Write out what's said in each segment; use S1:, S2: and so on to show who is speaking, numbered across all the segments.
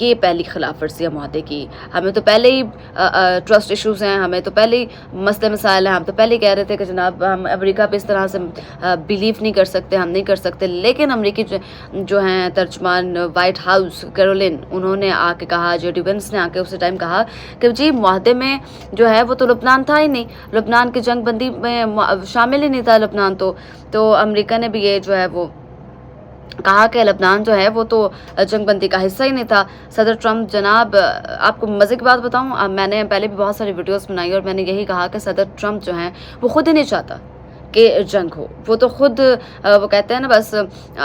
S1: یہ پہلی خلاف ورزی ہے معاہدے کی. ہمیں تو پہلے ہی ٹرسٹ ایشوز ہیں, ہمیں تو پہلے ہی مسئلے مسائل ہیں, ہم تو پہلے ہی کہہ رہے تھے کہ جناب ہم امریکہ پہ اس طرح سے بلیو نہیں کر سکتے, ہم نہیں کر سکتے. لیکن امریکی جو ہیں ترجمان وائٹ ہاؤس کیرولین, انہوں نے آ کے کہا, جے ڈی وینس نے آ کے اسی ٹائم کہا کہ جی معاہدے میں جو ہے وہ تو لبنان تھا ہی نہیں, لبنان کی جنگ بندی میں شامل ہی نہیں تھا لبنان. تو امریکہ نے بھی یہ جو ہے وہ کہا کہ لبنان جو ہے وہ تو جنگ بندی کا حصہ ہی نہیں تھا. صدر ٹرمپ جناب, آپ کو مزے کی بات بتاؤں, میں نے پہلے بھی بہت ساری ویڈیوز بنائی اور میں نے یہی کہا کہ صدر ٹرمپ جو ہیں وہ خود ہی نہیں چاہتا کہ جنگ ہو. وہ تو خود وہ کہتے ہیں نا بس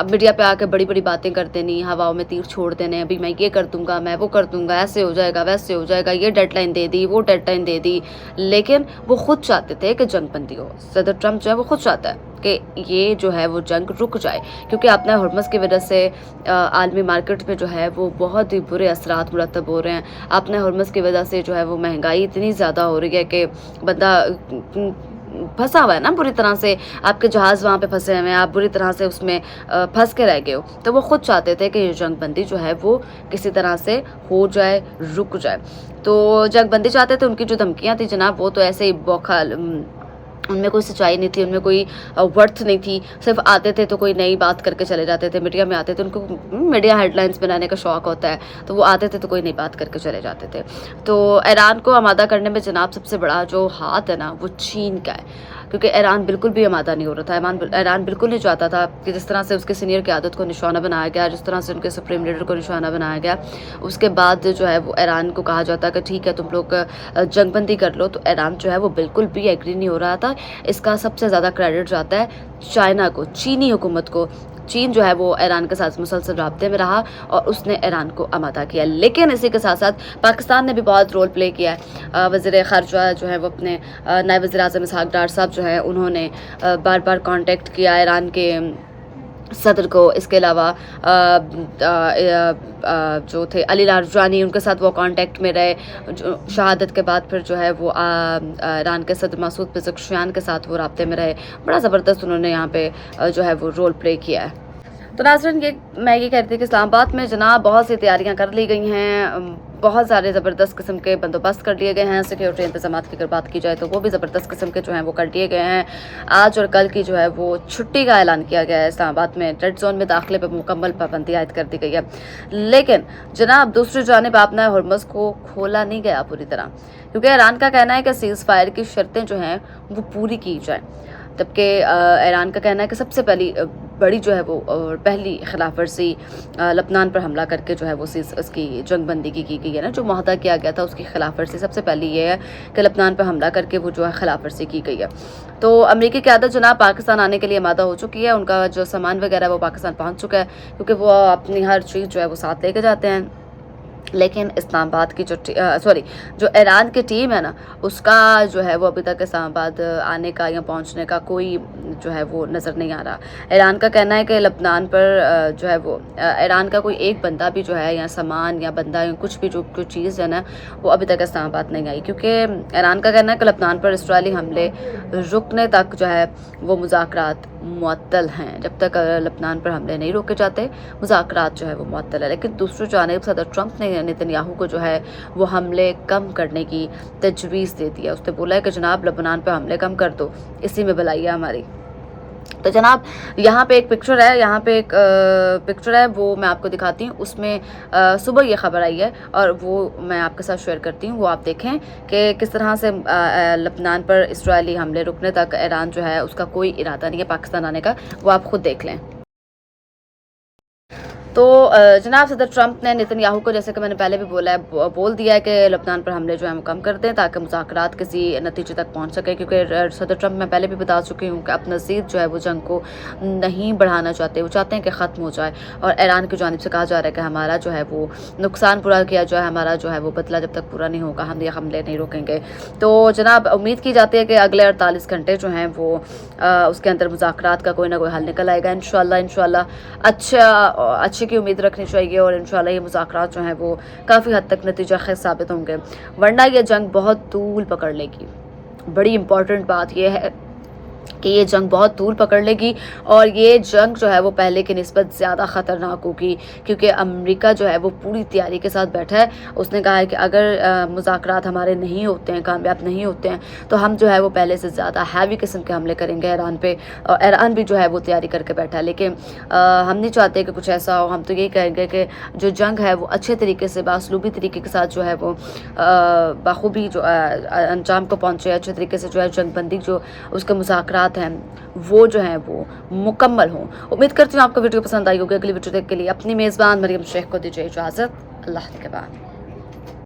S1: میڈیا پہ آ کے بڑی بڑی باتیں کر دینی, ہواؤں میں تیر چھوڑ دینے, ابھی میں یہ کر دوں گا, میں وہ کر دوں گا, ایسے ہو جائے گا, ویسے ہو جائے گا, یہ ڈیڈ لائن دے دی, وہ ڈیڈ لائن دے دی. لیکن وہ خود چاہتے تھے کہ جنگ بندی ہو. صدر ٹرمپ جو ہے وہ خود چاہتا ہے کہ یہ جو ہے وہ جنگ رک جائے, کیونکہ اپنا ہرمز کی وجہ سے عالمی مارکیٹ میں جو ہے وہ بہت ہی برے اثرات مرتب ہو رہے ہیں. اپنا ہرمز کی وجہ سے جو ہے وہ مہنگائی اتنی زیادہ ہو رہی ہے کہ بندہ پھنسا ہوا ہے نا بری طرح سے. آپ کے جہاز وہاں پہ پھنسے ہوئے ہیں, آپ بری طرح سے اس میں پھنس کے رہ گئے ہو. تو وہ خود چاہتے تھے کہ یہ جنگ بندی جو ہے وہ کسی طرح سے ہو جائے, رک جائے. تو جنگ بندی چاہتے تھے. ان کی جو دھمکیاں تھیں جناب وہ تو ایسے ہی بوکھال, ان میں کوئی سچائی نہیں تھی, ان میں کوئی ورتھ نہیں تھی. صرف آتے تھے تو کوئی نئی بات کر کے چلے جاتے تھے, میڈیا میں آتے تھے, ان کو میڈیا ہیڈ لائنز بنانے کا شوق ہوتا ہے, تو وہ آتے تھے تو کوئی نئی بات کر کے چلے جاتے تھے. تو ایران کو آمادہ کرنے میں جناب سب سے بڑا جو ہاتھ ہے نا وہ چین کا ہے, کیونکہ ایران بالکل بھی آمادہ نہیں ہو رہا تھا. ایران بالکل نہیں چاہتا تھا کہ جس طرح سے اس کے سینئر قیادت کو نشانہ بنایا گیا, جس طرح سے ان کے سپریم لیڈر کو نشانہ بنایا گیا, اس کے بعد جو ہے وہ ایران کو کہا جاتا کہ ٹھیک ہے تم لوگ جنگ بندی کر لو. تو ایران جو ہے وہ بالکل بھی ایگری نہیں ہو رہا تھا. اس کا سب سے زیادہ کریڈٹ جاتا ہے چائنا کو, چینی حکومت کو. چین جو ہے وہ ایران کے ساتھ مسلسل رابطے میں رہا اور اس نے ایران کو آمادہ کیا. لیکن اسی کے ساتھ ساتھ پاکستان نے بھی بہت رول پلے کیا ہے. وزیر خارجہ جو ہے وہ اپنے نائب وزیر اعظم اسحاق ڈار صاحب جو ہے انہوں نے بار بار کانٹیکٹ کیا ایران کے صدر کو. اس کے علاوہ جو تھے علی لاریجانی, ان کے ساتھ وہ کانٹیکٹ میں رہے. شہادت کے بعد پھر جو ہے وہ ایران کے صدر مسعود پزشکیان کے ساتھ وہ رابطے میں رہے. بڑا زبردست انہوں نے یہاں پہ جو ہے وہ رول پلے کیا ہے. تو ناظرین, میں یہ کہتی ہوں کہ اسلام آباد میں جناب بہت سی تیاریاں کر لی گئی ہیں, بہت سارے زبردست قسم کے بندوبست کر لیے گئے ہیں. سیکیورٹی انتظامات کی اگر بات کی جائے تو وہ بھی زبردست قسم کے جو ہیں وہ کر لیے گئے ہیں. آج اور کل کی جو ہے وہ چھٹی کا اعلان کیا گیا ہے. اسلام آباد میں ریڈ زون میں داخلے پہ مکمل پابندی عائد کر دی گئی ہے. لیکن جناب دوسری جانب اپنا ہرمز کو کھولا نہیں گیا پوری طرح, کیونکہ ایران کا کہنا ہے کہ سیز فائر کی شرطیں جو ہیں وہ پوری کی جائیں. جبکہ ایران کا کہنا ہے کہ سب سے بڑی جو ہے وہ پہلی خلاف ورزی لبنان پر حملہ کر کے جو ہے وہ اس کی جنگ بندی کی گئی ہے نا, جو معاہدہ کیا گیا تھا اس کی خلاف ورزی سب سے پہلی یہ ہے کہ لبنان پر حملہ کر کے وہ جو ہے خلاف ورزی کی گئی ہے. تو امریکی قیادت جناب پاکستان آنے کے لیے آمادہ ہو چکی ہے. ان کا جو سامان وغیرہ وہ پاکستان پہنچ چکا ہے, کیونکہ وہ اپنی ہر چیز جو ہے وہ ساتھ لے کے جاتے ہیں. لیکن اسلام آباد کی جو ایران کی ٹیم ہے نا, اس کا جو ہے وہ ابھی تک اسلام آباد آنے کا یا پہنچنے کا کوئی جو ہے وہ نظر نہیں آ رہا. ایران کا کہنا ہے کہ لبنان پر جو ہے وہ ایران کا کوئی ایک بندہ بھی جو ہے یا سامان یا بندہ یا کچھ بھی جو چیز ہے نا وہ ابھی تک اسلام آباد نہیں آئی, کیونکہ ایران کا کہنا ہے کہ لبنان پر اسرائیلی حملے رکنے تک جو ہے وہ مذاکرات معطل ہیں. جب تک لبنان پر حملے نہیں روکے جاتے مذاکرات جو ہے وہ معطل ہے. لیکن دوسری جانب صدر ٹرمپ نے نتنیاہو کو جو ہے وہ حملے کم کرنے کی تجویز دے دیا. اس نے بولا ہے کہ جناب لبنان پہ حملے کم کر دو, اسی میں بھلائی ہے ہماری. تو جناب یہاں پہ ایک پکچر ہے, وہ میں آپ کو دکھاتی ہوں. اس میں صبح یہ خبر آئی ہے اور وہ میں آپ کے ساتھ شیئر کرتی ہوں. وہ آپ دیکھیں کہ کس طرح سے لبنان پر اسرائیلی حملے رکنے تک ایران جو ہے اس کا کوئی ارادہ نہیں ہے پاکستان آنے کا. وہ آپ خود دیکھ لیں. تو جناب صدر ٹرمپ نے نتنیاہو کو, جیسے کہ میں نے پہلے بھی بول دیا ہے کہ لبنان پر حملے جو ہیں وہ کم کر دیں تاکہ مذاکرات کسی نتیجے تک پہنچ سکے. کیونکہ صدر ٹرمپ میں پہلے بھی بتا چکی ہوں کہ اپنا مزید جو ہے وہ جنگ کو نہیں بڑھانا چاہتے. وہ چاہتے ہیں کہ ختم ہو جائے, اور ایران کی جانب سے کہا جا رہا ہے کہ ہمارا جو ہے وہ نقصان پورا کیا جائے, ہمارا جو ہے وہ بدلہ جب تک پورا نہیں ہوگا ہم یہ حملے نہیں روکیں گے. تو جناب امید کی جاتی ہے کہ اگلے 48 گھنٹے جو ہیں وہ اس کے اندر مذاکرات کا کوئی نہ کوئی حل نکل آئے گا. انشاءاللہ اچھے کی امید رکھنی چاہیے, اور انشاءاللہ یہ مذاکرات جو ہیں وہ کافی حد تک نتیجہ خیز ثابت ہوں گے, ورنہ یہ جنگ بہت طول پکڑ لے گی. بڑی امپورٹنٹ بات یہ ہے کہ یہ جنگ بہت دور پکڑ لے گی اور یہ جنگ جو ہے وہ پہلے کی نسبت زیادہ خطرناک ہوگی، کیونکہ امریکہ جو ہے وہ پوری تیاری کے ساتھ بیٹھا ہے۔ اس نے کہا ہے کہ اگر مذاکرات ہمارے نہیں ہوتے ہیں، کامیاب نہیں ہوتے ہیں، تو ہم جو ہے وہ پہلے سے زیادہ ہیوی قسم کے حملے کریں گے ایران پہ، اور ایران بھی جو ہے وہ تیاری کر کے بیٹھا ہے۔ لیکن ہم نہیں چاہتے کہ کچھ ایسا ہو، ہم تو یہی کہیں گے کہ جو جنگ ہے وہ اچھے طریقے سے باسلوبی طریقے کے ساتھ جو ہے وہ بخوبی جو انجام کو پہنچے، اچھے طریقے سے جو ہے جنگ بندی جو اس کے مذاکرات ہیں وہ جو ہیں وہ مکمل ہوں۔ امید کرتی ہوں آپ کو ویڈیو پسند آئی ہوگی۔ اگلی ویڈیو دیکھنے کے لیے اپنی میزبان مریم شیخ کو دیجیے اجازت۔ اللہ کے بعد